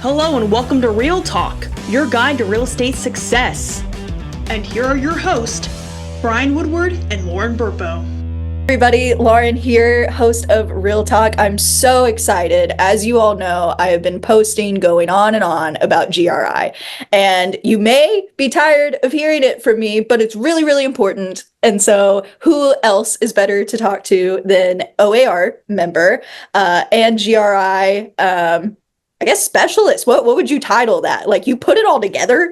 Hello and welcome to RealTalk, your guide to real estate success. And here are your hosts, Brian Woodward and Lauren Burpo. Everybody, Lauren here, host of RealTalk. I'm so excited. As you all know, I have been posting, going on and on about GRI. And you may be tired of hearing it from me, but it's really, really important. And so who else is better to talk to than OAR member and GRI, I guess, specialist? What would you title that? Like, you put it all together?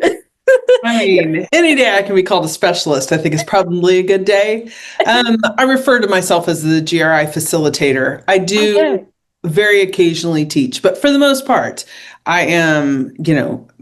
I mean, any day I can be called a specialist, I think is probably a good day. I refer to myself as the GRI facilitator. I do very occasionally teach, but for the most part, I am,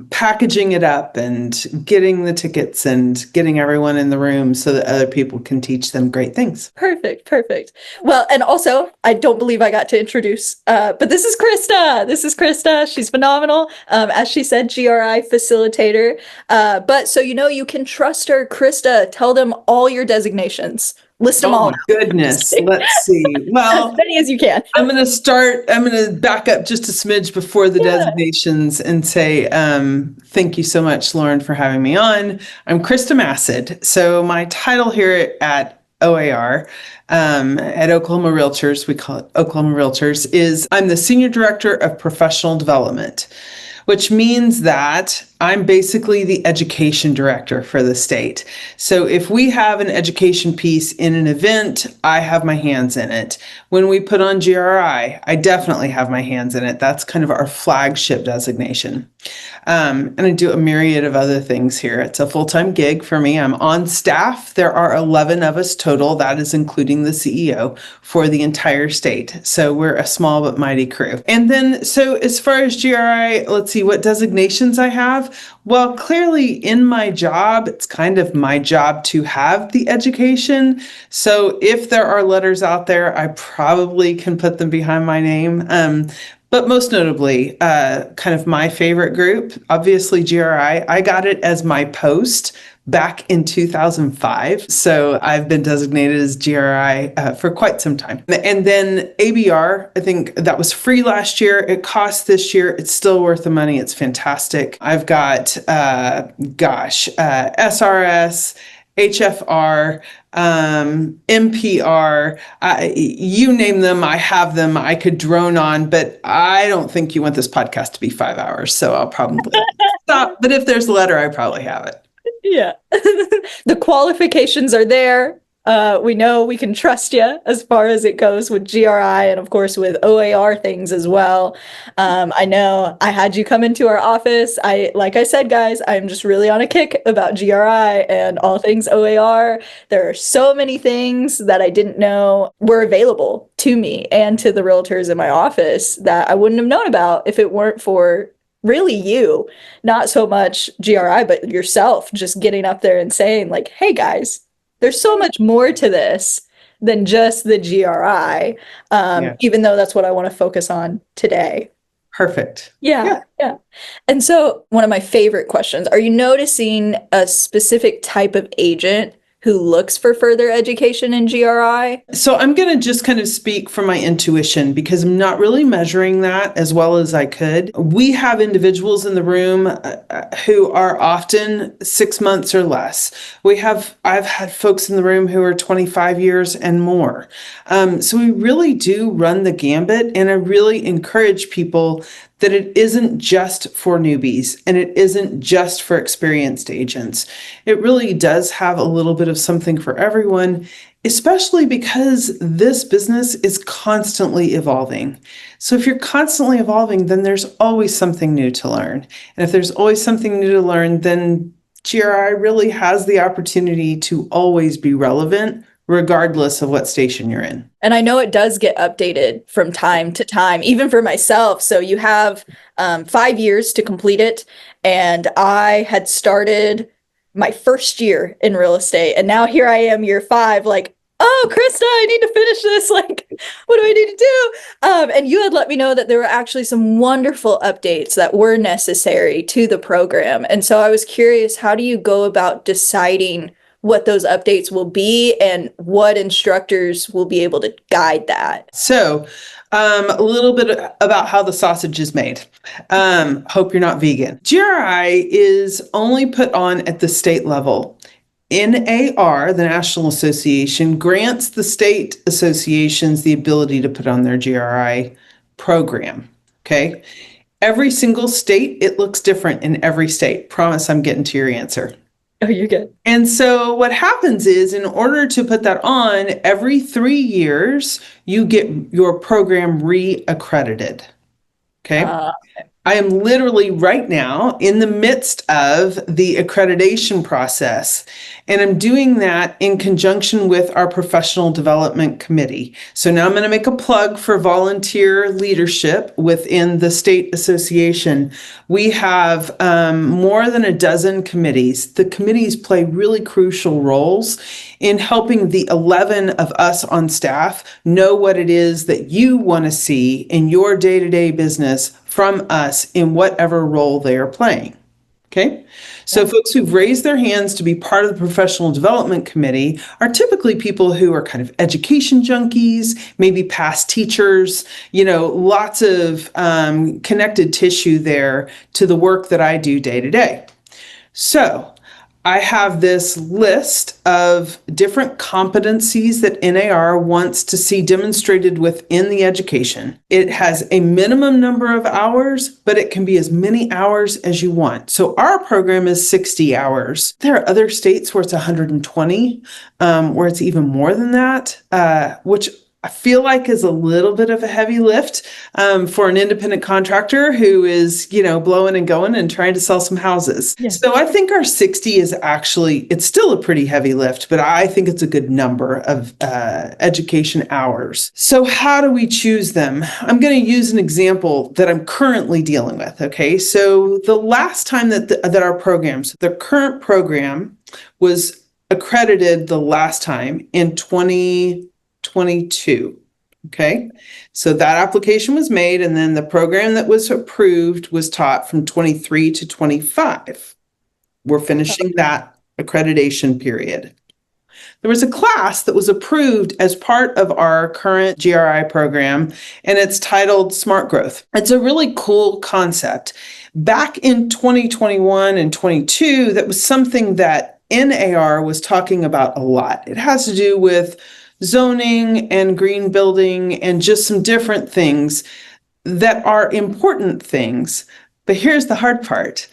packaging it up and getting the tickets and getting everyone in the room so that other people can teach them great things. Perfect. Well, and also, I don't believe I got to introduce, but this is Krista. She's phenomenal. As she said, GRI facilitator. But so, you can trust her. Krista, tell them all your designations. List them all. Oh, my goodness. Let's see. Well, as many as you can. I'm going to back up just a smidge before the designations and say, thank you so much, Lauren, for having me on. I'm Krista Massad. So my title here at OAR, at Oklahoma REALTORS, we call it Oklahoma REALTORS, is I'm the Senior Director of Professional Development, which means that I'm basically the education director for the state. So if we have an education piece in an event, I have my hands in it. When we put on GRI, I definitely have my hands in it. That's kind of our flagship designation. And I do a myriad of other things here. It's a full-time gig for me. I'm on staff. There are 11 of us total. That is including the CEO for the entire state. So we're a small but mighty crew. And then, so as far as GRI, let's see what designations I have. Well, clearly in my job, it's kind of my job to have the education. So if there are letters out there, I probably can put them behind my name. But most notably, kind of my favorite group, obviously GRI. I got it as my post back in 2005. So I've been designated as GRI for quite some time. And then ABR, I think that was free last year. It cost this year. It's still worth the money. It's fantastic. I've got, SRS, HFR, MPR, you name them, I have them, I could drone on, but I don't think you want this podcast to be 5 hours, so I'll probably stop. But if there's a letter, I probably have it. Yeah. The qualifications are there. We know we can trust you as far as it goes with GRI and of course with OAR things as well. I know I had you come into our office. Like I said, guys, I'm just really on a kick about GRI and all things OAR. There are so many things that I didn't know were available to me and to the realtors in my office that I wouldn't have known about if it weren't for really you, not so much GRI, but yourself just getting up there and saying like, hey guys, there's so much more to this than just the GRI, even though that's what I want to focus on today. Perfect. Yeah. And so one of my favorite questions, are you noticing a specific type of agent who looks for further education in GRI? So I'm going to just kind of speak from my intuition because I'm not really measuring that as well as I could. We have individuals in the room who are often 6 months or less. I've had folks in the room who are 25 years and more. So we really do run the gambit, and I really encourage people that it isn't just for newbies and it isn't just for experienced agents. It really does have a little bit of something for everyone, especially because this business is constantly evolving. So if you're constantly evolving, then there's always something new to learn. And if there's always something new to learn, then GRI really has the opportunity to always be relevant, regardless of what station you're in. And I know it does get updated from time to time, even for myself. So you have 5 years to complete it. And I had started my first year in real estate. And now here I am, year 5, like, oh, Krista, I need to finish this. Like, what do I need to do? And you had let me know that there were actually some wonderful updates that were necessary to the program. And so I was curious, how do you go about deciding what those updates will be and what instructors will be able to guide that? So A little bit about how the sausage is made. Hope you're not vegan. GRI is only put on at the state level. NAR, the National Association, grants the state associations the ability to put on their GRI program. Okay. Every single state, it looks different in every state. Promise I'm getting to your answer. Oh, you're good. And so what happens is, in order to put that on, every 3 years, you get your program re-accredited. Okay. I am literally right now in the midst of the accreditation process, and I'm doing that in conjunction with our professional development committee. So now I'm going to make a plug for volunteer leadership within the state association. We have more than a dozen committees. The committees play really crucial roles in helping the 11 of us on staff know what it is that you want to see in your day-to-day business from us in whatever role they are playing. Okay. So folks who've raised their hands to be part of the professional development committee are typically people who are kind of education junkies, maybe past teachers, lots of connected tissue there to the work that I do day to day. So I have this list of different competencies that NAR wants to see demonstrated within the education. It has a minimum number of hours, but it can be as many hours as you want. So our program is 60 hours. There are other states where it's 120, where it's even more than that, which I feel like is a little bit of a heavy lift for an independent contractor who is, blowing and going and trying to sell some houses. Yeah. So I think our 60 is it's still a pretty heavy lift, but I think it's a good number of education hours. So how do we choose them? I'm going to use an example that I'm currently dealing with. Okay. So the last time that our programs, the current program was accredited the last time in 2022. Okay. So that application was made, and then the program that was approved was taught from 23 to 25. We're finishing that accreditation period. There was a class that was approved as part of our current GRI program, and it's titled Smart Growth. It's a really cool concept. Back in 2021 and 22, that was something that NAR was talking about a lot. It has to do with zoning and green building and just some different things that are important things. But here's the hard part.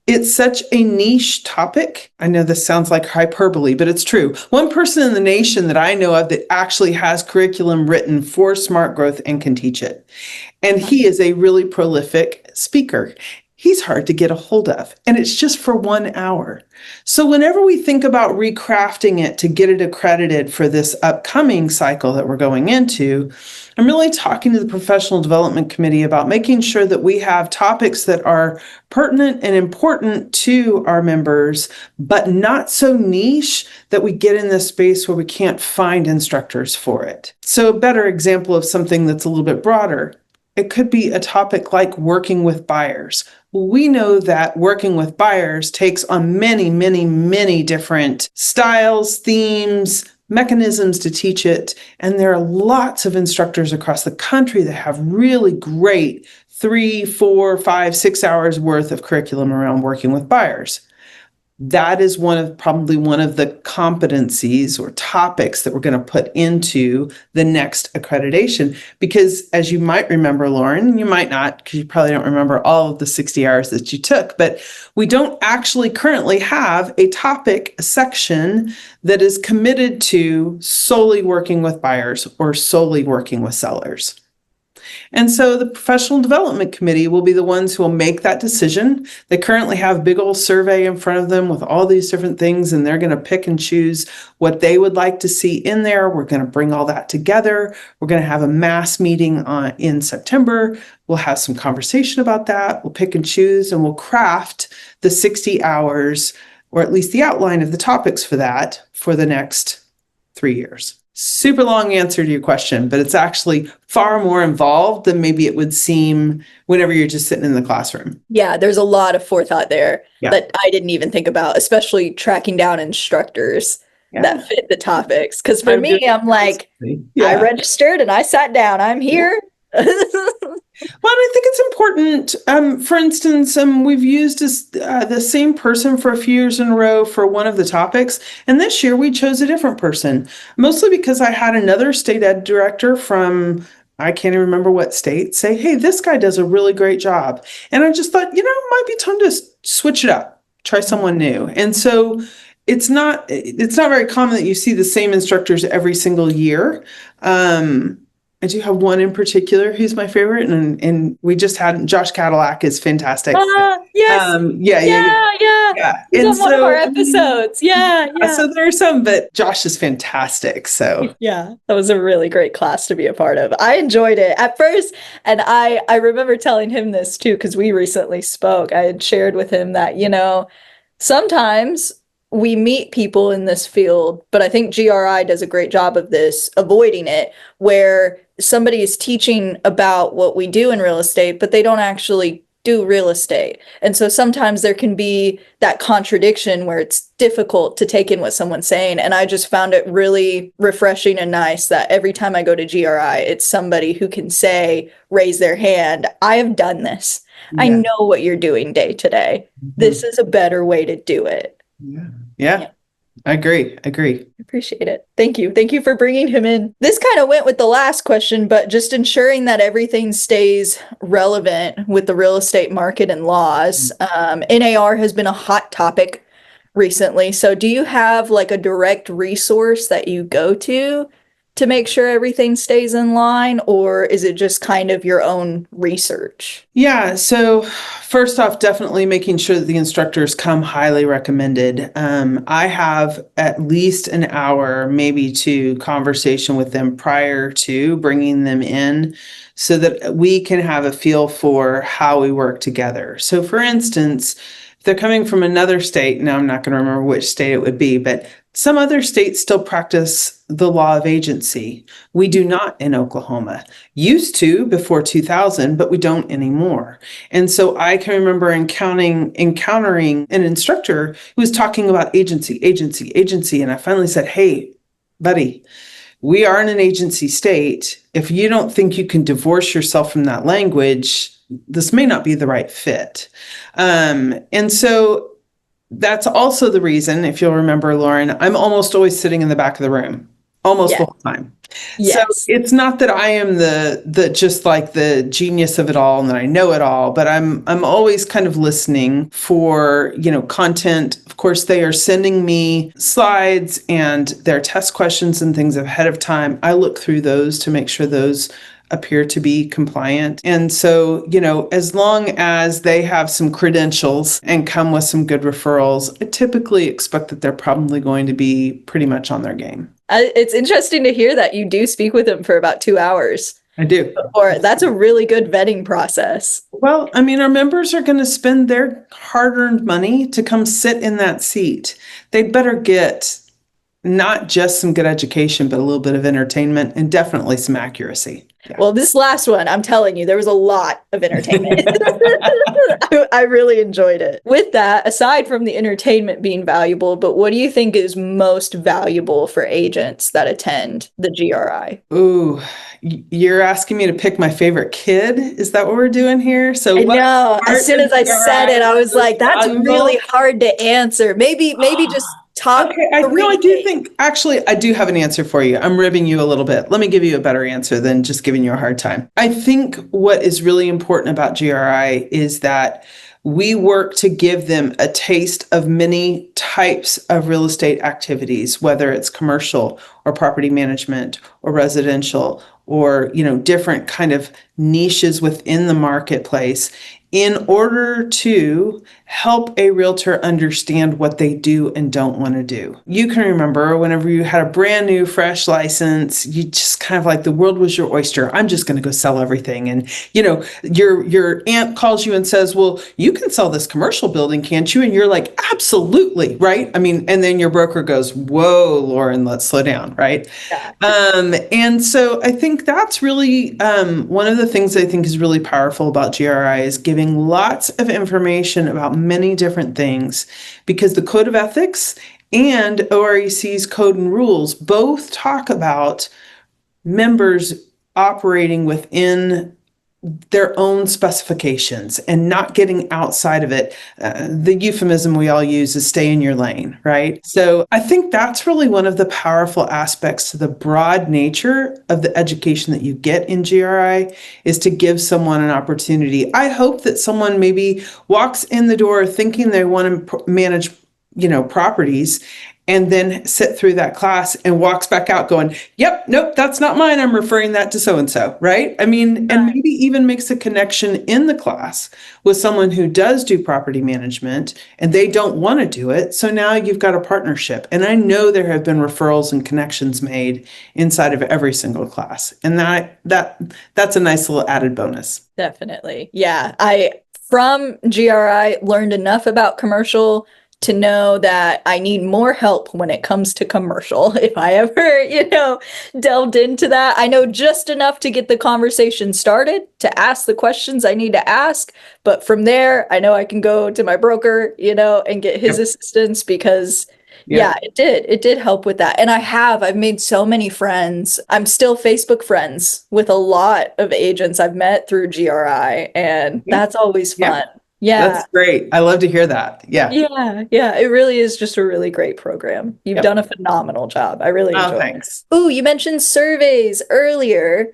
It's such a niche topic. I know this sounds like hyperbole, but it's true. One person in the nation that I know of that actually has curriculum written for smart growth and can teach it. And he is a really prolific speaker. He's hard to get a hold of, and it's just for 1 hour. So whenever we think about recrafting it to get it accredited for this upcoming cycle that we're going into, I'm really talking to the professional development committee about making sure that we have topics that are pertinent and important to our members, but not so niche that we get in this space where we can't find instructors for it. So a better example of something that's a little bit broader, it could be a topic like working with buyers. We know that working with buyers takes on many, many, many different styles, themes, mechanisms to teach it. And there are lots of instructors across the country that have really great 3, 4, 5, 6 hours worth of curriculum around working with buyers. That is probably one of the competencies or topics that we're going to put into the next accreditation. Because as you might remember, Lauren, you might not, because you probably don't remember all of the 60 hours that you took, but we don't actually currently have a section that is committed to solely working with buyers or solely working with sellers. And so the professional development committee will be the ones who will make that decision. They currently have a big old survey in front of them with all these different things, and they're going to pick and choose what they would like to see in there. We're going to bring all that together. We're going to have a mass meeting in September. We'll have some conversation about that. We'll pick and choose, and we'll craft the 60 hours, or at least the outline of the topics for that, for the next 3 years. Super long answer to your question, but it's actually far more involved than maybe it would seem whenever you're just sitting in the classroom. Yeah, there's a lot of forethought there that I didn't even think about, especially tracking down instructors that fit the topics. Because for me, I'm like, I registered and I sat down. I'm here. Well, I think it's important. For instance, we've used the same person for a few years in a row for one of the topics. And this year we chose a different person, mostly because I had another state ed director from, I can't even remember what state, say, hey, this guy does a really great job. And I just thought, it might be time to switch it up, try someone new. And so it's not very common that you see the same instructors every single year. I do have one in particular who's my favorite, and we just had Josh Cadillac is fantastic. Yes. Yeah. He's And on one of our episodes. Yeah. So there are some, but Josh is fantastic. So yeah, that was a really great class to be a part of. I enjoyed it at first, and I remember telling him this too, because we recently spoke. I had shared with him that, sometimes we meet people in this field, but I think GRI does a great job of this, avoiding it, where somebody is teaching about what we do in real estate, but they don't actually do real estate. And so sometimes there can be that contradiction where it's difficult to take in what someone's saying. And I just found it really refreshing and nice that every time I go to GRI, it's somebody who can say, raise their hand, I have done this. Yeah. I know what you're doing day to day. This is a better way to do it. Yeah. I agree. Appreciate it. Thank you. Thank you for bringing him in. This kind of went with the last question, but just ensuring that everything stays relevant with the real estate market and laws. NAR has been a hot topic recently. So do you have like a direct resource that you go to make sure everything stays in line, or is it just kind of your own research? Yeah. So first off, definitely making sure that the instructors come highly recommended. I have at least an hour, maybe two, conversation with them prior to bringing them in so that we can have a feel for how we work together. So for instance, if they're coming from another state, now I'm not going to remember which state it would be, but some other states still practice the law of agency. We do not in Oklahoma. Used to before 2000, but we don't anymore. And so I can remember encountering an instructor who was talking about agency. And I finally said, hey, buddy, we are in an agency state. If you don't think you can divorce yourself from that language, this may not be the right fit. And so that's also the reason, if you'll remember, Lauren, I'm almost always sitting in the back of the room, almost the whole time. Yes. So it's not that I am the just like the genius of it all and that I know it all, but I'm always kind of listening for, content. Of course, they are sending me slides and their test questions and things ahead of time. I look through those to make sure those appear to be compliant. And so, as long as they have some credentials and come with some good referrals, I typically expect that they're probably going to be pretty much on their game. It's interesting to hear that you do speak with them for about 2 hours. I do. Or that's a really good vetting process. Well, our members are going to spend their hard-earned money to come sit in that seat. They'd better get not just some good education, but a little bit of entertainment and definitely some accuracy. Yeah. Well, this last one, I'm telling you, there was a lot of entertainment. I really enjoyed it. With that, aside from the entertainment being valuable, but what do you think is most valuable for agents that attend the GRI? Ooh, you're asking me to pick my favorite kid? Is that what we're doing here? So I know. As soon as I said it, I was like, that's really hard to answer. Maybe just talk. Okay, I do think, actually, I do have an answer for you. I'm ribbing you a little bit. Let me give you a better answer than just giving you a hard time. I think what is really important about GRI is that we work to give them a taste of many types of real estate activities, whether it's commercial or property management or residential or, different kind of niches within the marketplace, in order to help a realtor understand what they do and don't want to do. You can remember whenever you had a brand new, fresh license, you just kind of like the world was your oyster. I'm just going to go sell everything. And, your aunt calls you and says, well, you can sell this commercial building, can't you? And you're like, absolutely, right? And then your broker goes, whoa, Lauren, let's slow down, right? Yeah. And so I think that's really one of the things I think is really powerful about GRI is giving lots of information about many different things, because the Code of Ethics and OREC's Code and Rules both talk about members operating within their own specifications and not getting outside of it. The euphemism we all use is stay in your lane, right? So I think that's really one of the powerful aspects to the broad nature of the education that you get in GRI is to give someone an opportunity. I hope that someone maybe walks in the door thinking they want to manage, properties, and then sit through that class and walks back out going, yep, nope, that's not mine. I'm referring that to so-and-so, right? I mean, and maybe even makes a connection in the class with someone who does do property management and they don't want to do it. So now you've got a partnership. And I know there have been referrals and connections made inside of every single class. And that's a nice little added bonus. Definitely. Yeah. From GRI, learned enough about commercial to know that I need more help when it comes to commercial. If I ever, delved into that, I know just enough to get the conversation started, to ask the questions I need to ask. But from there, I know I can go to my broker, and get his assistance because it did help with that. And I've made so many friends. I'm still Facebook friends with a lot of agents I've met through GRI, and that's always fun. Yeah. That's great. I love to hear that. Yeah. Yeah. It really is just a really great program. You've done a phenomenal job. I really enjoy thanks. it. Ooh, you mentioned surveys earlier.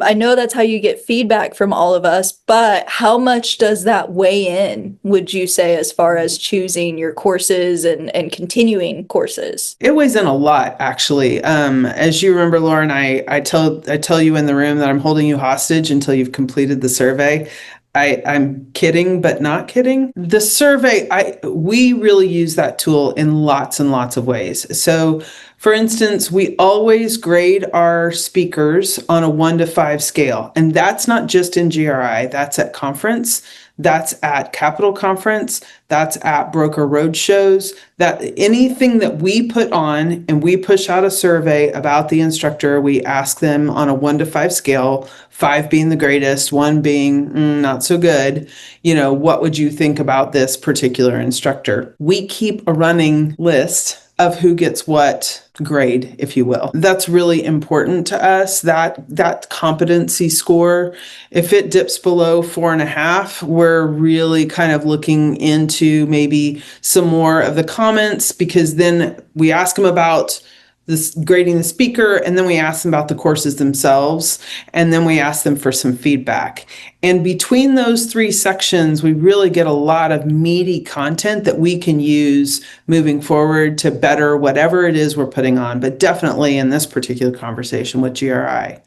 I know that's how you get feedback from all of us, but how much does that weigh in, would you say, as far as choosing your courses and continuing courses? It weighs in a lot, actually. As you remember, Lauren, I tell you in the room that I'm holding you hostage until you've completed the survey. I'm kidding, but not kidding. The survey, we really use that tool in lots and lots of ways. So, for instance, we always grade our speakers on a 1 to 5 scale. And that's not just in GRI, that's at conference. That's at Capital Conference, that's at broker road shows, that anything that we put on and we push out a survey about the instructor, we ask them on a 1 to 5 scale, 5 being the greatest, 1 being not so good. What would you think about this particular instructor? We keep a running list of who gets what grade, if you will. That's really important to us, that competency score. If it dips below 4.5, we're really kind of looking into maybe some more of the comments, because then we ask them about this grading the speaker, and then we ask them about the courses themselves, and then we ask them for some feedback. And between those 3 sections, we really get a lot of meaty content that we can use moving forward to better whatever it is we're putting on, but definitely in this particular conversation with GRI.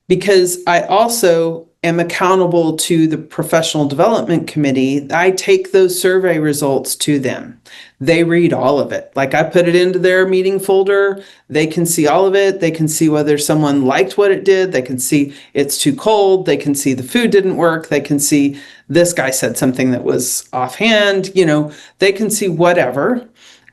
Because I also am accountable to the professional development committee. I take those survey results to them. They read all of it. Like, I put it into their meeting folder. They can see all of it. They can see whether someone liked what it did. They can see it's too cold. They can see the food didn't work. They can see this guy said something that was offhand. They can see whatever.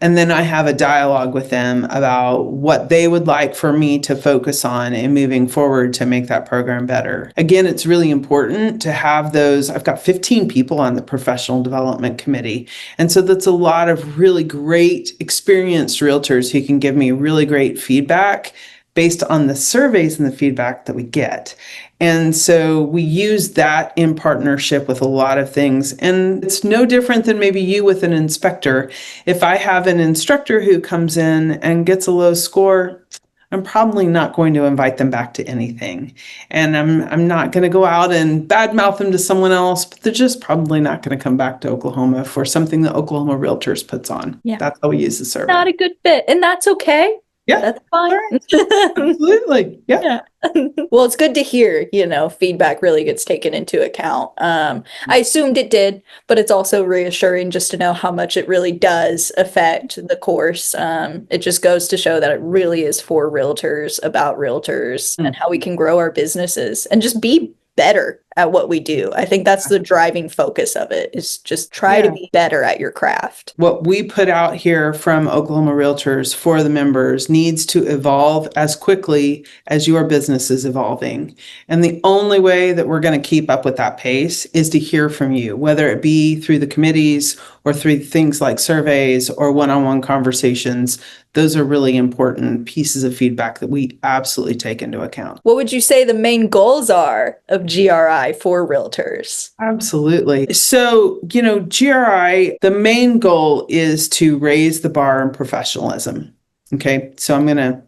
And then I have a dialogue with them about what they would like for me to focus on and moving forward to make that program better. Again, it's really important to have those. I've got 15 people on the professional development committee. And so that's a lot of really great experienced realtors who can give me really great feedback based on the surveys and the feedback that we get. And so we use that in partnership with a lot of things. And it's no different than maybe you with an inspector. If I have an instructor who comes in and gets a low score, I'm probably not going to invite them back to anything. And I'm not going to go out and badmouth them to someone else, but they're just probably not going to come back to Oklahoma for something that Oklahoma Realtors puts on. Yeah. That's how we use the survey. Not a good fit, and that's okay. Yeah, that's fine. Absolutely. Yeah. Well, it's good to hear, feedback really gets taken into account. I assumed it did, but it's also reassuring just to know how much it really does affect the course. It just goes to show that it really is for realtors, about realtors, and how we can grow our businesses and just be better at what we do. I think that's the driving focus of it, is just try to be better at your craft. What we put out here from Oklahoma Realtors for the members needs to evolve as quickly as your business is evolving. And the only way that we're going to keep up with that pace is to hear from you, whether it be through the committees or through things like surveys or one-on-one conversations. those are really important pieces of feedback that we absolutely take into account. What would you say the main goals are of GRI for realtors? Absolutely. So, GRI, the main goal is to raise the bar in professionalism. Okay, so I'm going to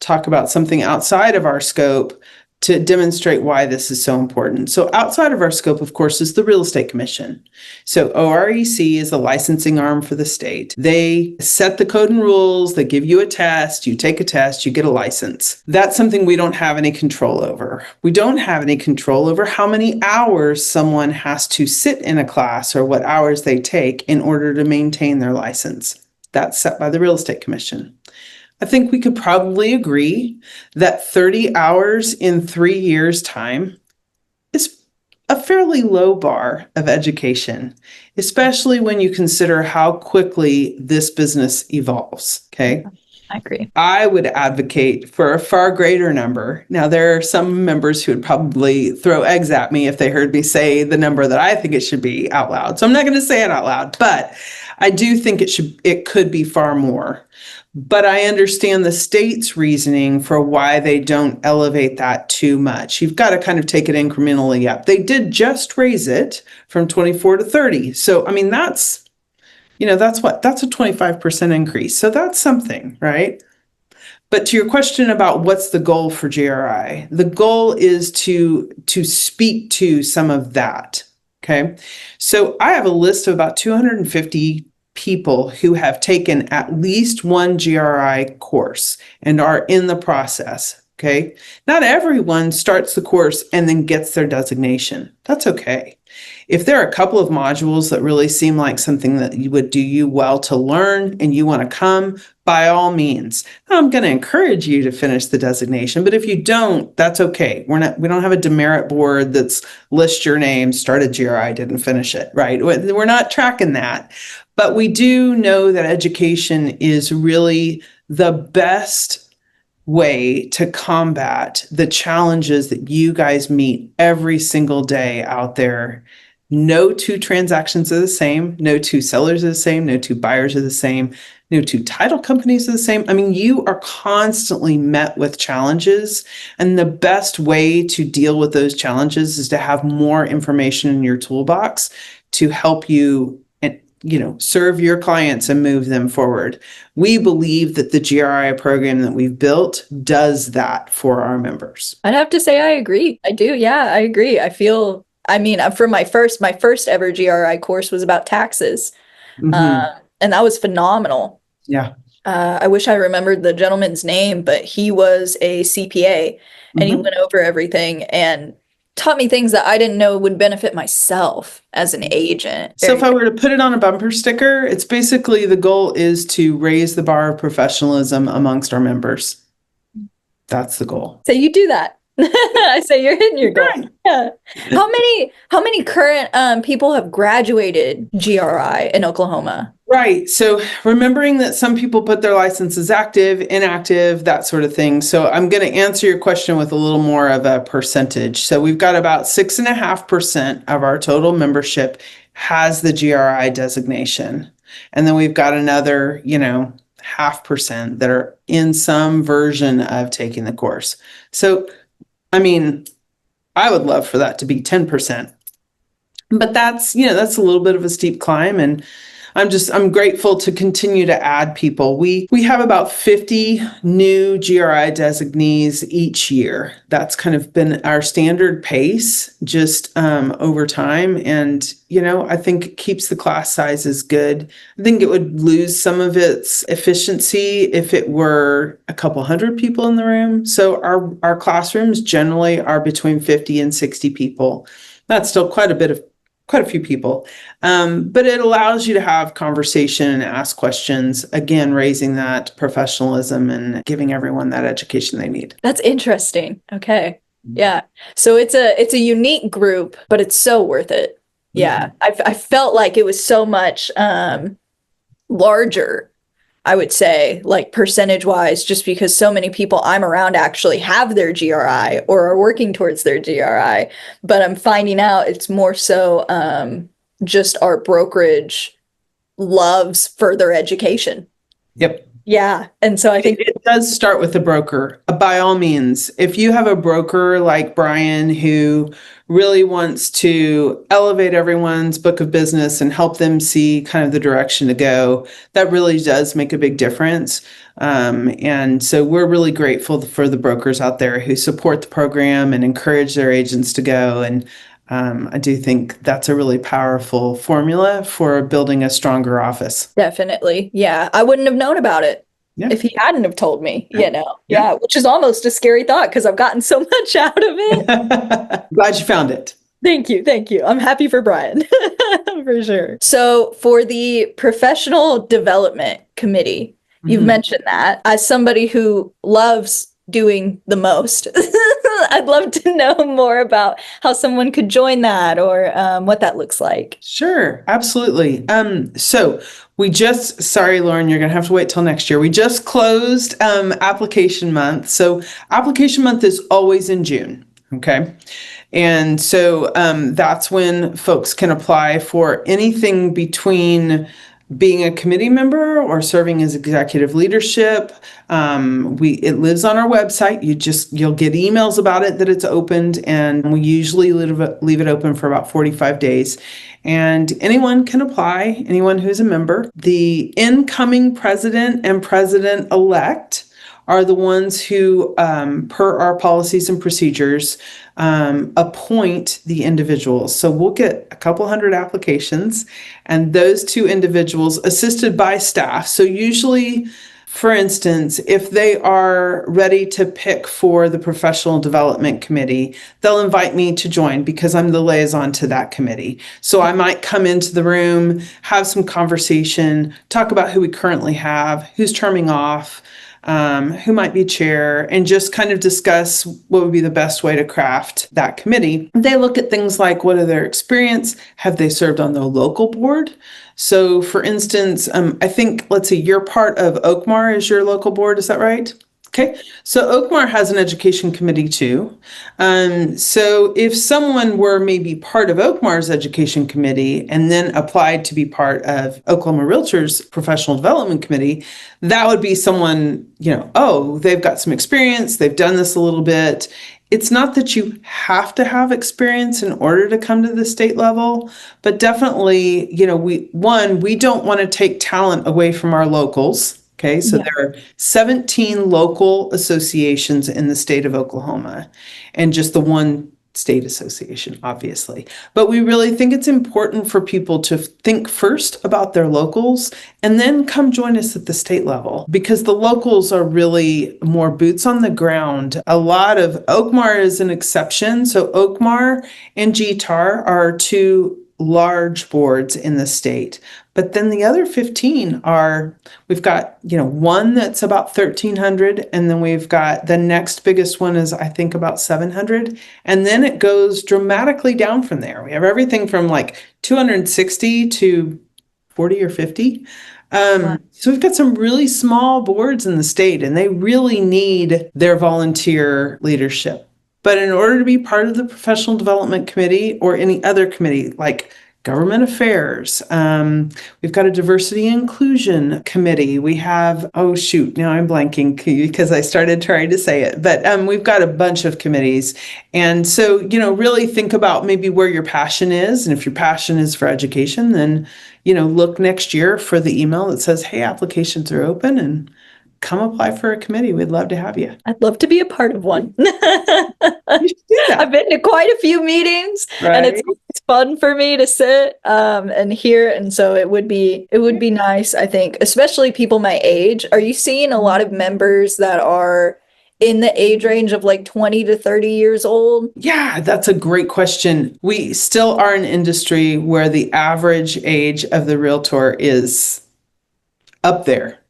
talk about something outside of our scope to demonstrate why this is so important. So outside of our scope, of course, is the Real Estate Commission. So OREC is the licensing arm for the state. They set the code and rules, they give you a test, you take a test, you get a license. That's something we don't have any control over. We don't have any control over how many hours someone has to sit in a class or what hours they take in order to maintain their license. That's set by the Real Estate Commission. I think we could probably agree that 30 hours in 3 years' time is a fairly low bar of education, especially when you consider how quickly this business evolves. Okay. I agree. I would advocate for a far greater number. Now, there are some members who would probably throw eggs at me if they heard me say the number that I think it should be out loud. So I'm not going to say it out loud, but I do think it could be far more. But I understand the state's reasoning for why they don't elevate that too much. You've got to kind of take it incrementally up. They did just raise it from 24 to 30. So, I mean, that's a 25% increase. So that's something, right? But to your question about what's the goal for GRI, the goal is to speak to some of that. Okay. So I have a list of about 250 people who have taken at least one GRI course and are in the process. Okay. Not everyone starts the course and then gets their designation. That's okay. If there are a couple of modules that really seem like something that would do you well to learn and you want to come, by all means, I'm going to encourage you to finish the designation. But if you don't, that's okay. We don't have a demerit board that's list your name, started GRI, didn't finish it, right? We're not tracking that. But we do know that education is really the best way to combat the challenges that you guys meet every single day out there. No two transactions are the same. No two sellers are the same. No two buyers are the same. No two title companies are the same. I mean, you are constantly met with challenges. And the best way to deal with those challenges is to have more information in your toolbox to help you serve your clients and move them forward. We believe that the GRI program that we've built does that for our members. I'd have to say I agree. I do. Yeah, I agree. For my first ever GRI course was about taxes. Mm-hmm. And that was phenomenal. Yeah. I wish I remembered the gentleman's name, but he was a CPA and he went over everything and taught me things that I didn't know would benefit myself as an agent. So if I were to put it on a bumper sticker, it's basically the goal is to raise the bar of professionalism amongst our members. That's the goal. So you do that. I say you're hitting your goal. Right. Yeah. How many current people have graduated GRI in Oklahoma? Right. So remembering that some people put their licenses active, inactive, that sort of thing. So I'm going to answer your question with a little more of a percentage. So we've got about 6.5% of our total membership has the GRI designation. And then we've got another, 0.5% that are in some version of taking the course. So, I mean, I would love for that to be 10%. But that's a little bit of a steep climb. And I'm grateful to continue to add people. We have about 50 new GRI designees each year. That's kind of been our standard pace just over time. And, I think it keeps the class sizes good. I think it would lose some of its efficiency if it were a couple hundred people in the room. So our classrooms generally are between 50 and 60 people. That's still quite a few people. But it allows you to have conversation and ask questions, again, raising that professionalism and giving everyone that education they need. That's interesting. Okay. Yeah. So it's a unique group, but it's so worth it. Yeah. I felt like it was so much larger, I would say, like percentage wise, just because so many people I'm around actually have their GRI or are working towards their GRI. But I'm finding out it's more so just our brokerage loves further education. Yep. Yeah. And so I think It does start with the broker. By all means, if you have a broker like Brian who really wants to elevate everyone's book of business and help them see kind of the direction to go, that really does make a big difference. And so we're really grateful for the brokers out there who support the program and encourage their agents to go. And I do think that's a really powerful formula for building a stronger office. definitely. Yeah. I wouldn't have known about it Yeah. if he hadn't have told me, Yeah. Yeah, which is almost a scary thought because I've gotten so much out of it. Glad you found it. Thank you. Thank you. I'm happy for Brian for sure. So for the professional development committee, you've mentioned that as somebody who loves doing the most, I'd love to know more about how someone could join that or what that looks like. Sure, absolutely. So sorry, Lauren, you're going to have to wait till next year. We just closed application month. So application month is always in June. Okay. And so that's when folks can apply for anything between being a committee member or serving as executive leadership. It lives on our website. You'll get emails about it that it's opened, and we usually leave it open for about 45 days. And anyone can apply, anyone who's a member. The incoming president and president-elect are the ones who, per our policies and procedures, appoint the individuals. So we'll get a couple hundred applications, and those two individuals assisted by staff. So usually, for instance, if they are ready to pick for the professional development committee, they'll invite me to join because I'm the liaison to that committee. So I might come into the room, have some conversation, talk about who we currently have, who's terming off, who might be chair, and just kind of discuss what would be the best way to craft that committee. They look at things like, what are their experience? Have they served on the local board? So for instance, I think, let's see, you're part of Oakmar as your local board, is that right? Okay, so Oakmar has an education committee too. So if someone were maybe part of Oakmar's education committee and then applied to be part of Oklahoma REALTORS professional development committee, that would be someone, they've got some experience, they've done this a little bit. It's not that you have to have experience in order to come to the state level, but definitely, we don't want to take talent away from our locals. Okay, so there are 17 local associations in the state of Oklahoma, and just the one state association, obviously. But we really think it's important for people to think first about their locals and then come join us at the state level, because the locals are really more boots on the ground. A lot of Oakmar is an exception. So Oakmar and GTAR are two large boards in the state. But then the other 15 we've got, one that's about 1,300, and then we've got the next biggest one is, I think, about 700. And then it goes dramatically down from there. We have everything from like 260 to 40 or 50. So we've got some really small boards in the state, and they really need their volunteer leadership. But in order to be part of the professional development committee or any other committee, like government affairs, we've got a diversity and inclusion committee. We have, now I'm blanking because I started trying to say it, but we've got a bunch of committees. And so, really think about maybe where your passion is. And if your passion is for education, then, look next year for the email that says, hey, applications are open, and come apply for a committee. We'd love to have you. I'd love to be a part of one. You should do that. I've been to quite a few meetings, and it's fun for me to sit and hear. And so it would be nice, I think, especially people my age. Are you seeing a lot of members that are in the age range of like 20 to 30 years old? Yeah, that's a great question. We still are an industry where the average age of the realtor is up there.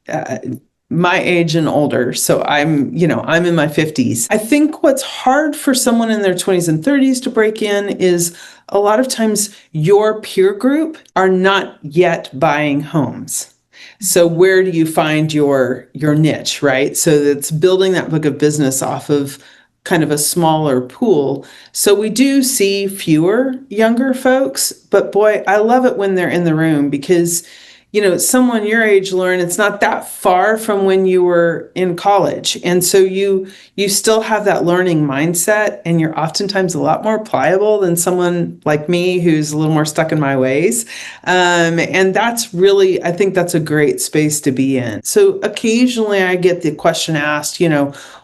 My age and older. So I'm in my 50s. I think what's hard for someone in their 20s and 30s to break in is a lot of times your peer group are not yet buying homes. So where do you find your niche, right? So that's building that book of business off of kind of a smaller pool. So we do see fewer younger folks, but boy, I love it when they're in the room, because someone your age, Lauren, it's not that far from when you were in college. And so you still have that learning mindset, and you're oftentimes a lot more pliable than someone like me who's a little more stuck in my ways. And that's really, I think that's a great space to be in. So occasionally I get the question asked,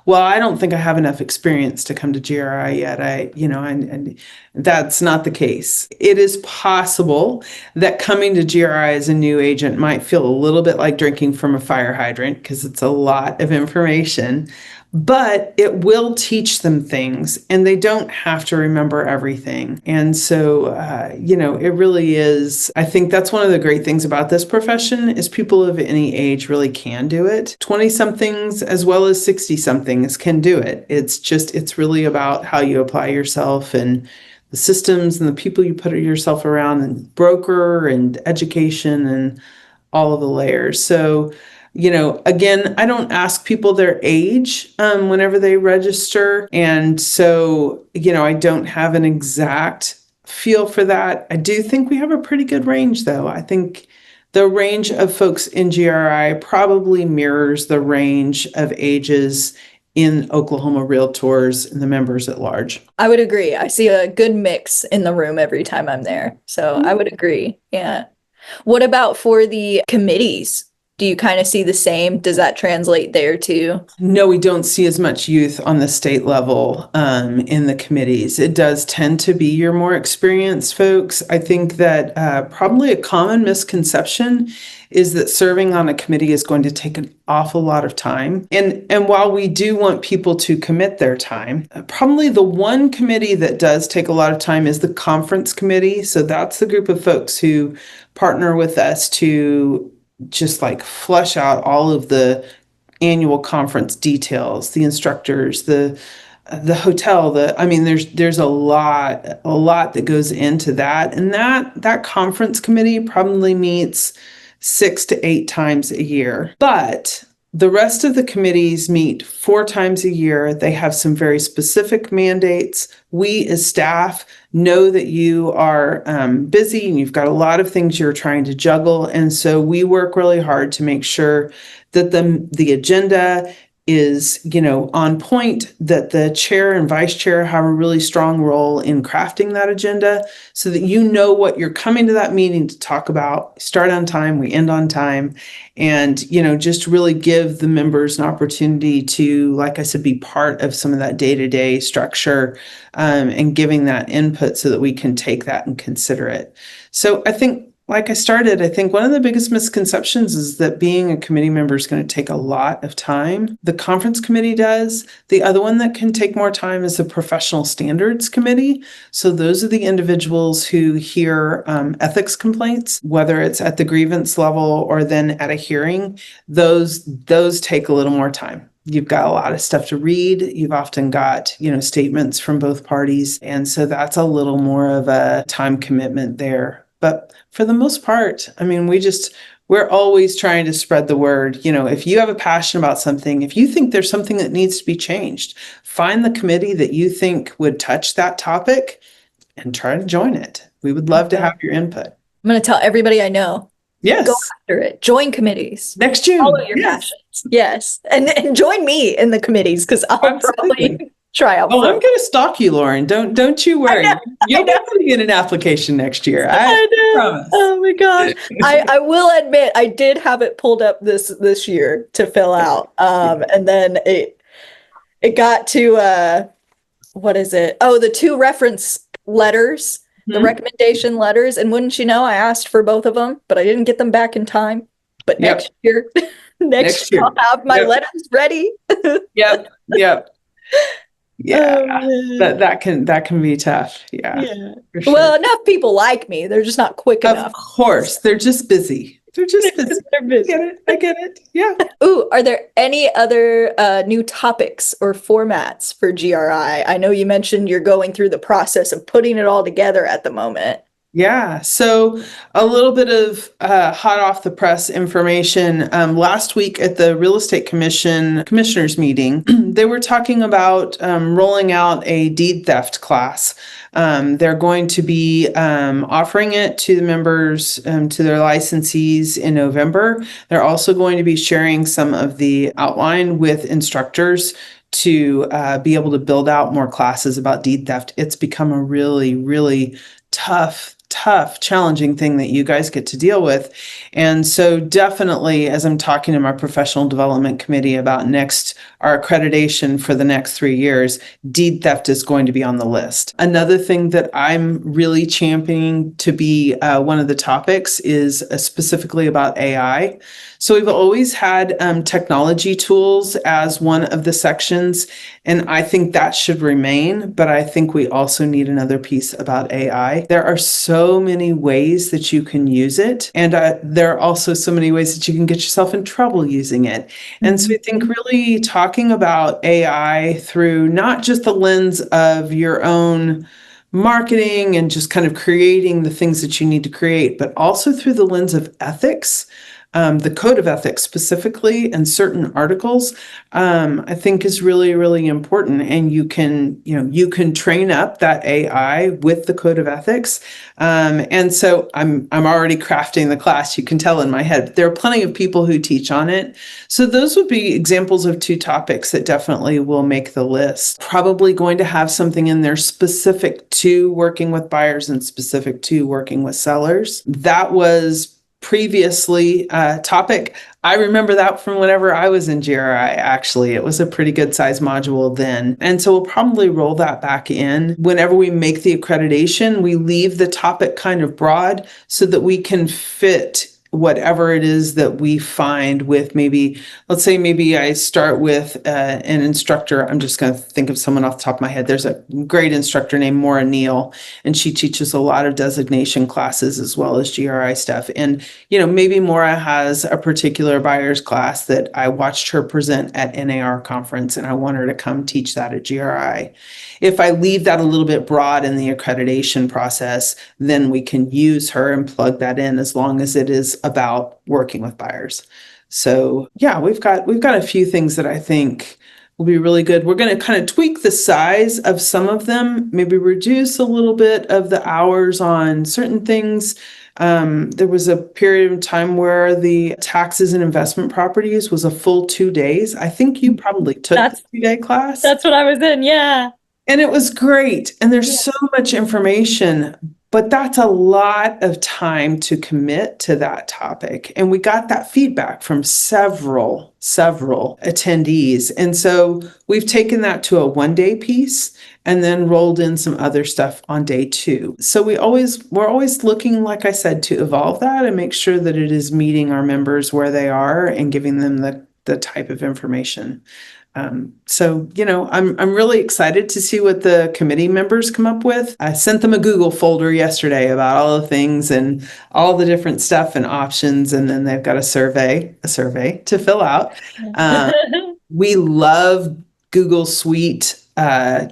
well, I don't think I have enough experience to come to GRI yet. And that's not the case. It is possible that coming to GRI as a new agent might feel a little bit like drinking from a fire hydrant because it's a lot of information, but it will teach them things, and they don't have to remember everything. And so, it really is. I think that's one of the great things about this profession is people of any age really can do it. 20-somethings as well as 60-somethings can do it. It's really about how you apply yourself and the systems and the people you put yourself around, and broker and education and all of the layers. So, again, I don't ask people their age whenever they register. And so, I don't have an exact feel for that. I do think we have a pretty good range, though. I think the range of folks in GRI probably mirrors the range of ages in Oklahoma REALTORS and the members at large. I would agree. I see a good mix in the room every time I'm there. So I would agree. Yeah. What about for the committees? Do you kind of see the same? Does that translate there too? No, we don't see as much youth on the state level in the committees. It does tend to be your more experienced folks. I think that probably a common misconception is that serving on a committee is going to take an awful lot of time. And while we do want people to commit their time, probably the one committee that does take a lot of time is the conference committee. So that's the group of folks who partner with us to just like flesh out all of the annual conference details, the instructors, the hotel, there's a lot that goes into that. And that conference committee probably meets 6 to 8 times a year. But the rest of the committees meet 4 times a year. They have some very specific mandates. We as staff know that you are busy and you've got a lot of things you're trying to juggle. And so we work really hard to make sure that the agenda is, on point, that the chair and vice chair have a really strong role in crafting that agenda so that you know what you're coming to that meeting to talk about. Start on time, we end on time, and, just really give the members an opportunity to, like I said, be part of some of that day-to-day structure and giving that input so that we can take that and consider it. So I think, like I think one of the biggest misconceptions is that being a committee member is going to take a lot of time. The conference committee does. The other one that can take more time is the professional standards committee. So those are the individuals who hear ethics complaints, whether it's at the grievance level or then at a hearing. Those take a little more time. You've got a lot of stuff to read. You've often got, statements from both parties. And so that's a little more of a time commitment there. But for the most part, we're always trying to spread the word. If you have a passion about something, if you think there's something that needs to be changed, find the committee that you think would touch that topic and try to join it. We would love to have your input. I'm going to tell everybody I know. Yes. Go after it. Join committees. Next June. Follow your passions. Yes. And join me in the committees because I'll probably try out. Oh, I'm going to stalk you, Lauren. Don't you worry. You'll definitely get an application next year. I promise. Oh my gosh. I will admit I did have it pulled up this year to fill out. And then it got to what is it? Oh, the 2 reference letters, the recommendation letters. And wouldn't you know, I asked for both of them, but I didn't get them back in time. But next year, next year I'll have my letters ready. Yep. Yeah, that can be tough. Yeah. For sure. Well, enough people like me. They're just not quick enough. Of course, they're just busy. They're busy. I get it. Yeah. Ooh, are there any other new topics or formats for GRI? I know you mentioned you're going through the process of putting it all together at the moment. Yeah, so a little bit of hot off the press information. Last week at the Real Estate Commission commissioners meeting, they were talking about rolling out a deed theft class. They're going to be offering it to the members, to their licensees in November. They're also going to be sharing some of the outline with instructors to be able to build out more classes about deed theft. It's become a really, really tough, challenging thing that you guys get to deal with. And so definitely, as I'm talking to my professional development committee about our accreditation for the next 3 years, deed theft is going to be on the list. Another thing that I'm really championing to be one of the topics is specifically about AI. So we've always had technology tools as one of the sections, and I think that should remain, but I think we also need another piece about AI. There are so many ways that you can use it, and there are also so many ways that you can get yourself in trouble using it. And so I think really talking about AI through not just the lens of your own marketing and just kind of creating the things that you need to create, but also through the lens of ethics. The code of ethics specifically and certain articles, I think is really, really important. And you can train up that AI with the code of ethics. And so I'm already crafting the class. You can tell in my head, but there are plenty of people who teach on it. So those would be examples of 2 topics that definitely will make the list. Probably going to have something in there specific to working with buyers and specific to working with sellers. That was previously topic. I remember that from whenever I was in GRI, actually. It was a pretty good size module then. And so we'll probably roll that back in. Whenever we make the accreditation, we leave the topic kind of broad so that we can fit whatever it is that we find with let's say I start with an instructor. I'm just going to think of someone off the top of my head. There's a great instructor named Maura Neal, and she teaches a lot of designation classes as well as GRI stuff. And, maybe Maura has a particular buyer's class that I watched her present at NAR conference, and I want her to come teach that at GRI. If I leave that a little bit broad in the accreditation process, then we can use her and plug that in as long as it is about working with buyers. So yeah, we've got a few things that I think will be really good. We're going to kind of tweak the size of some of them, maybe reduce a little bit of the hours on certain things. There was a period of time where the taxes and investment properties was a full 2 days. I think you probably took the 2-day class. That's what I was in, yeah. And it was great. And there's so much information, but that's a lot of time to commit to that topic. And we got that feedback from several attendees. And so we've taken that to a 1-day piece and then rolled in some other stuff on day 2. So we're always looking, like I said, to evolve that and make sure that it is meeting our members where they are and giving them the type of information. So, I'm really excited to see what the committee members come up with. I sent them a Google folder yesterday about all the things and all the different stuff and options. And then they've got a survey to fill out. We love Google Suite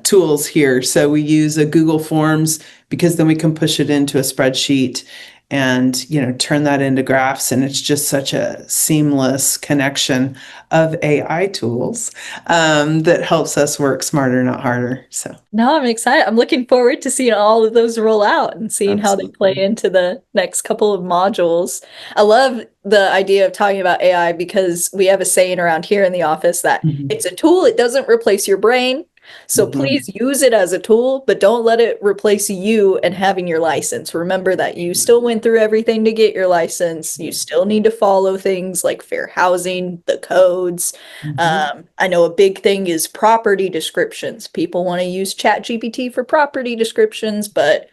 tools here. So we use a Google Forms because then we can push it into a spreadsheet and turn that into graphs, and it's just such a seamless connection of AI tools that helps us work smarter, not harder. So no, I'm excited. I'm looking forward to seeing all of those roll out and seeing how they play into the next couple of modules. I love the idea of talking about AI because we have a saying around here in the office that it's a tool. It doesn't replace your brain. So please use it as a tool, but don't let it replace you and having your license. Remember that you still went through everything to get your license. You still need to follow things like fair housing, the codes. I know a big thing is property descriptions. People want to use ChatGPT for property descriptions, but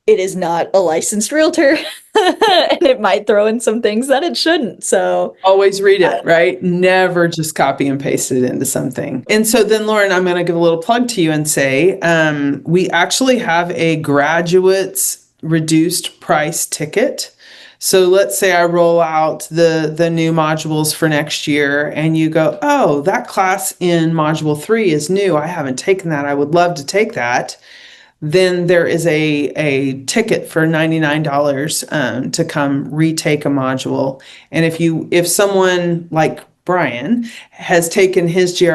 it is not a licensed realtor and it might throw in some things that it shouldn't. So always read it, right? Never just copy and paste it into something. And so then, Lauren, I'm going to give a little plug to you and say, we actually have a graduates reduced price ticket. So let's say I roll out the new modules for next year and you go, oh, that class in module 3 is new. I haven't taken that. I would love to take that. then there is a ticket for $99 to come retake a module. And if someone like Brian has taken his GRI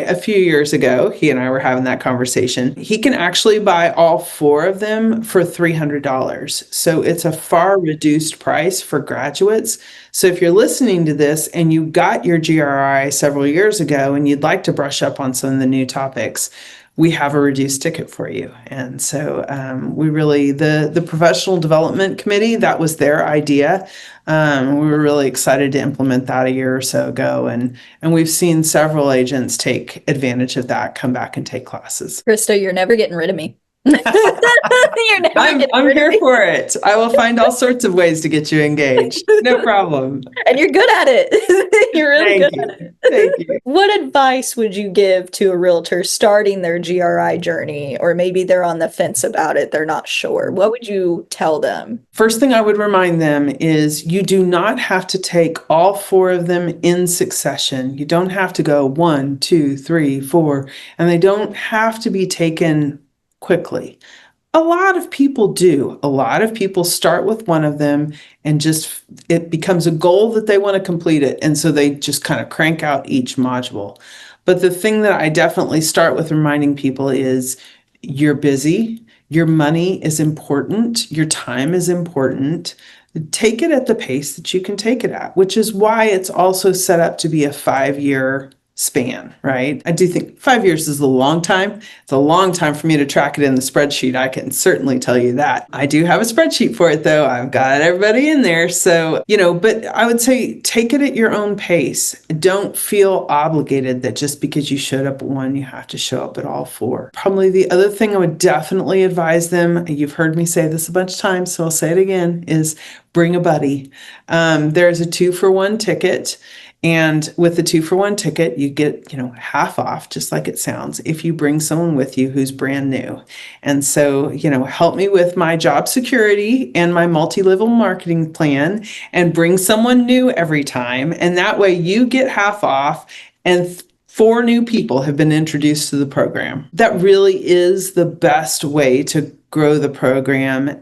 a few years ago, he and I were having that conversation, he can actually buy all 4 of them for $300. So it's a far reduced price for graduates. So if you're listening to this and you got your GRI several years ago and you'd like to brush up on some of the new topics, we have a reduced ticket for you. And so we really, the professional development committee, that was their idea. We were really excited to implement that a year or so ago. And we've seen several agents take advantage of that, come back and take classes. Krista, you're never getting rid of me. You're never I'm here for it. I will find all sorts of ways to get you engaged. No problem. And you're good at it. You're really Thank good you. at it. Thank you. What advice would you give to a realtor starting their GRI journey, or maybe they're on the fence about it, they're not sure? What would you tell them? First thing I would remind them is you do not have to take all 4 of them in succession. You don't have to go 1, 2, 3, 4, and they don't have to be taken quickly. A lot of people do. A lot of people start with one of them and just it becomes a goal that they want to complete it. And so they just kind of crank out each module. But the thing that I definitely start with reminding people is you're busy, your money is important, your time is important. Take it at the pace that you can take it at, which is why it's also set up to be a 5-year span, right? I do think 5 years is a long time. It's a long time for me to track it in the spreadsheet. I can certainly tell you that. I do have a spreadsheet for it though. I've got everybody in there. So, but I would say take it at your own pace. Don't feel obligated that just because you showed up at one, you have to show up at all 4. Probably the other thing I would definitely advise them, you've heard me say this a bunch of times, so I'll say it again, is bring a buddy. There's a 2-for-1 ticket. And with the 2-for-1 ticket, you get, half off, just like it sounds, if you bring someone with you who's brand new. And so, help me with my job security and my multi-level marketing plan and bring someone new every time. And that way you get half off and 4 new people have been introduced to the program. That really is the best way to grow the program.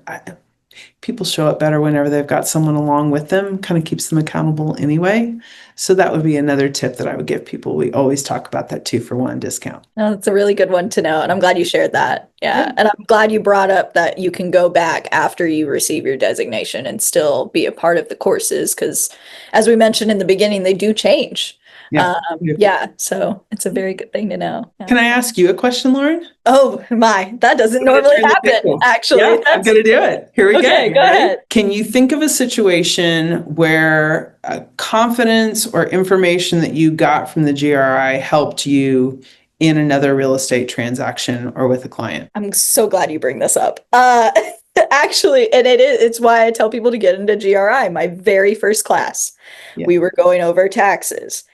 People show up better whenever they've got someone along with them, kind of keeps them accountable anyway. So that would be another tip that I would give people. We always talk about that 2-for-1 discount. Oh, that's a really good one to know. And I'm glad you shared that. Yeah. And I'm glad you brought up that you can go back after you receive your designation and still be a part of the courses. Because as we mentioned in the beginning, they do change. Yeah. So it's a very good thing to know. Yeah. Can I ask you a question, Lauren? Oh my, that doesn't normally happen, actually. Yeah, I'm going to do it. Here we go. Okay, go ahead. Can you think of a situation where confidence or information that you got from the GRI helped you in another real estate transaction or with a client? I'm so glad you bring this up. Actually, and it's why I tell people to get into GRI. My very first class, we were going over taxes.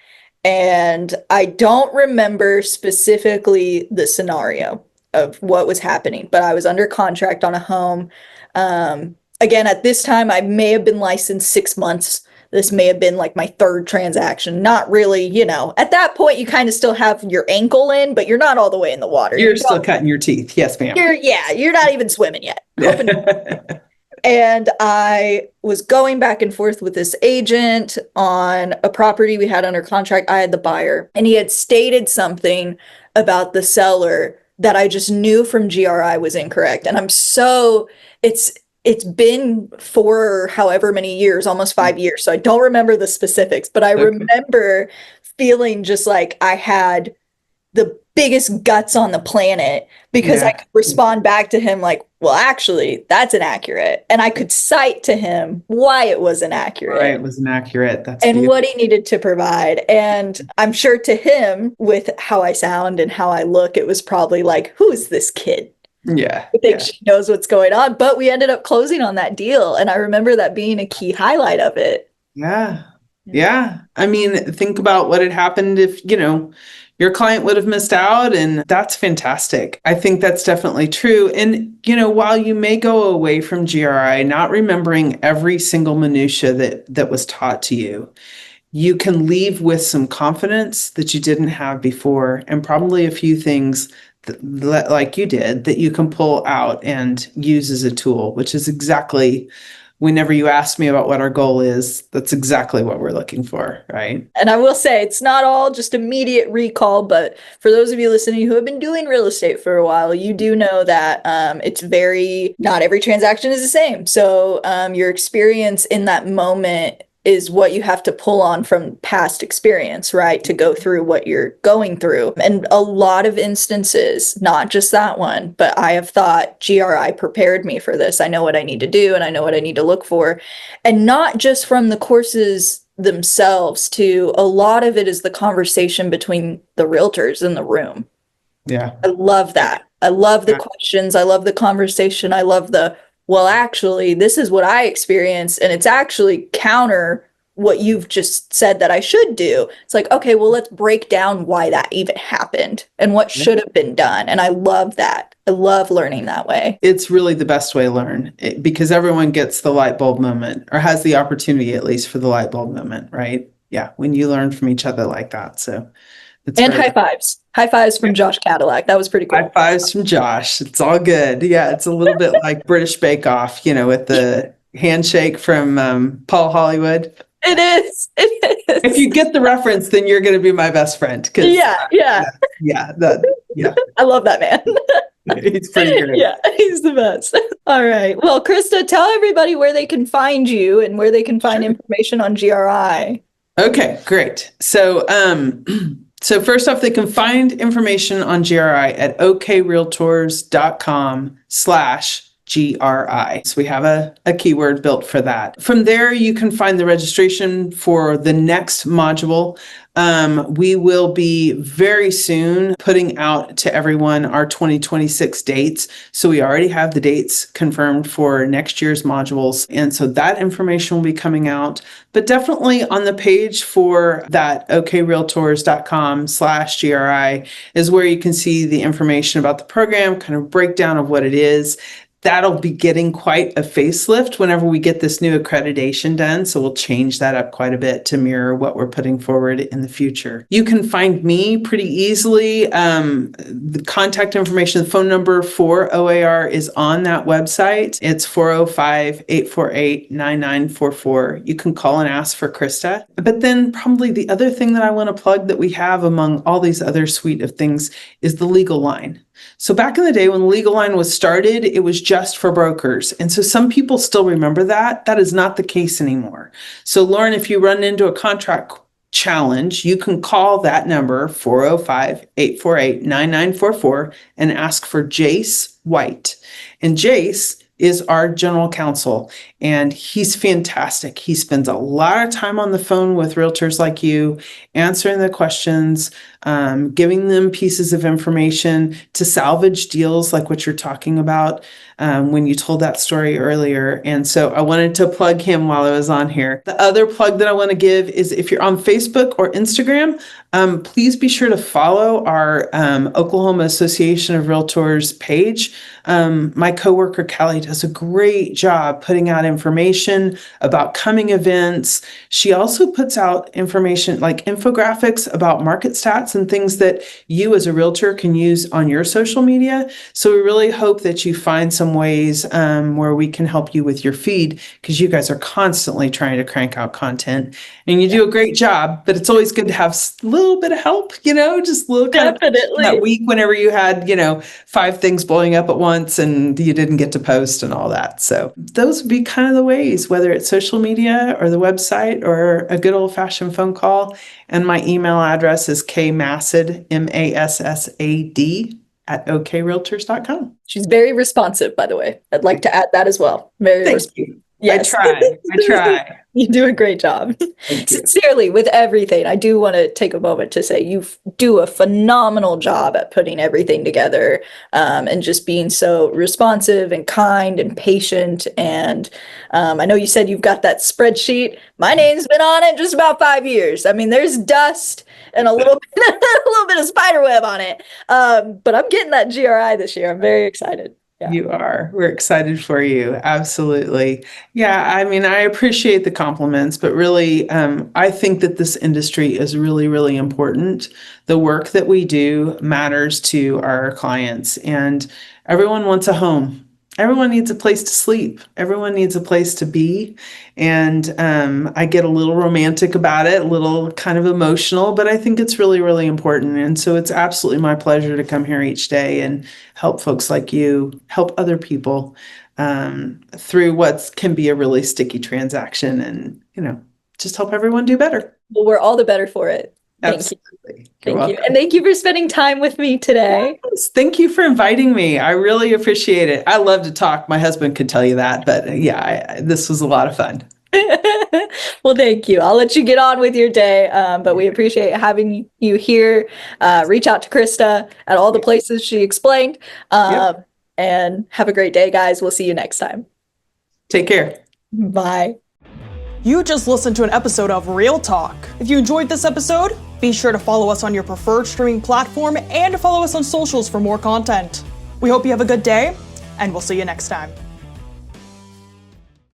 And I don't remember specifically the scenario of what was happening, but I was under contract on a home. Again, at this time, I may have been licensed 6 months. This may have been like my 3rd transaction. Not really, at that point, you kind of still have your ankle in, but you're not all the way in the water. You're still cutting your teeth. Yes, ma'am. You're not even swimming yet. And I was going back and forth with this agent on a property we had under contract. I had the buyer, and he had stated something about the seller that I just knew from GRI was incorrect. And it's been for however many years, almost 5 years. So I don't remember the specifics, but I remember feeling just like I had the biggest guts on the planet because I could respond back to him like, well, actually, that's inaccurate. And I could cite to him why it was inaccurate. Right, it was inaccurate. That's and what he needed to provide. And I'm sure to him, with how I sound and how I look, it was probably like, who is this kid? Yeah. I think she knows what's going on. But we ended up closing on that deal. And I remember that being a key highlight of it. Yeah. I mean, think about what had happened if, your client would have missed out, and that's fantastic. I think that's definitely true. And, while you may go away from GRI, not remembering every single minutia that was taught to you, you can leave with some confidence that you didn't have before, and probably a few things like you did, that you can pull out and use as a tool, which is exactly, whenever you ask me about what our goal is, that's exactly what we're looking for, right? And I will say, it's not all just immediate recall, but for those of you listening who have been doing real estate for a while, you do know that not every transaction is the same. So your experience in that moment is what you have to pull on from past experience, right? To go through what you're going through. And a lot of instances, not just that one, but I have thought GRI prepared me for this. I know what I need to do and I know what I need to look for. And not just from the courses themselves, to a lot of it is the conversation between the realtors in the room. Yeah. I love that. I love the questions. I love the conversation. I love well, actually, this is what I experienced, and it's actually counter what you've just said that I should do. It's like, okay, well, let's break down why that even happened and what should have been done. And I love that. I love learning that way. It's really the best way to learn, because everyone gets the light bulb moment, or has the opportunity at least for the light bulb moment, right? Yeah, when you learn from each other like that. So it's and high fives. High fives from Josh Cadillac. That was pretty cool. High fives from Josh. It's all good. Yeah, it's a little bit like British Bake Off, with the handshake from Paul Hollywood. It is. If you get the reference, then you're going to be my best friend. Yeah. I love that man. He's pretty great. Yeah, he's the best. All right. Well, Krista, tell everybody where they can find you and where they can find information on GRI. Okay, great. So, so first off, they can find information on GRI at okrealtors.com/GRI. So we have a keyword built for that. From there, you can find the registration for the next module. We will be very soon putting out to everyone our 2026 dates. So we already have the dates confirmed for next year's modules. And so that information will be coming out, but definitely on the page for that okrealtors.com/GRI is where you can see the information about the program, kind of breakdown of what it is. That'll be getting quite a facelift whenever we get this new accreditation done. So we'll change that up quite a bit to mirror what we're putting forward in the future. You can find me pretty easily. The contact information, the phone number for OAR is on that website. It's 405-848-9944. You can call and ask for Krista. But then probably the other thing that I want to plug that we have among all these other suite of things is the legal line. So back in the day when the legal line was started, it was just for brokers. And so some people still remember that. That is not the case anymore. So Lauren, if you run into a contract challenge, you can call that number 405-848-9944 and ask for Jace White. And Jace is our general counsel, and he's fantastic. He spends a lot of time on the phone with realtors like you, answering the questions, giving them pieces of information to salvage deals like what you're talking about when you told that story earlier. And so I wanted to plug him while I was on here. The other plug that I want to give is if you're on Facebook or Instagram, please be sure to follow our Oklahoma Association of Realtors page. My coworker Callie does a great job putting out information about coming events. She also puts out information like infographics about market stats and things that you as a realtor can use on your social media. So we really hope that you find some ways where we can help you with your feed, because you guys are constantly trying to crank out content and you do a great job, but it's always good to have a little bit of help, just a little kind of that week whenever you had, 5 things blowing up at once and you didn't get to post and all that. So those would be kind of the ways, whether it's social media or the website or a good old fashioned phone call. And my email address is kmassad, MASSAD @okrealtors.com. She's very responsive, by the way. I'd like to add that as well. Very Thank responsive. you. Yes. I try. You do a great job. Sincerely, with everything, I do want to take a moment to say you do a phenomenal job at putting everything together and just being so responsive and kind and patient. And I know you said you've got that spreadsheet. My name's been on it just about 5 years. I mean, there's dust and a little bit of spider web on it. But I'm getting that GRI this year. I'm very excited. You are. We're excited for you. Absolutely. Yeah, I mean, I appreciate the compliments, but really, I think that this industry is really, really important. The work that we do matters to our clients, and everyone wants a home. Everyone needs a place to sleep. Everyone needs a place to be. And I get a little romantic about it, a little kind of emotional, but I think it's really, really important. And so it's absolutely my pleasure to come here each day and help folks like you, help other people through what can be a really sticky transaction, and, just help everyone do better. Well, we're all the better for it. Absolutely. Thank you. And thank you for spending time with me today. Yes, thank you for inviting me. I really appreciate it. I love to talk. My husband could tell you that, but yeah, this was a lot of fun. Well, thank you. I'll let you get on with your day, but we appreciate having you here. Reach out to Krista at all the places she explained, and have a great day, guys. We'll see you next time. Take care. Bye. You just listened to an episode of Real Talk. If you enjoyed this episode, be sure to follow us on your preferred streaming platform and to follow us on socials for more content. We hope you have a good day, and we'll see you next time.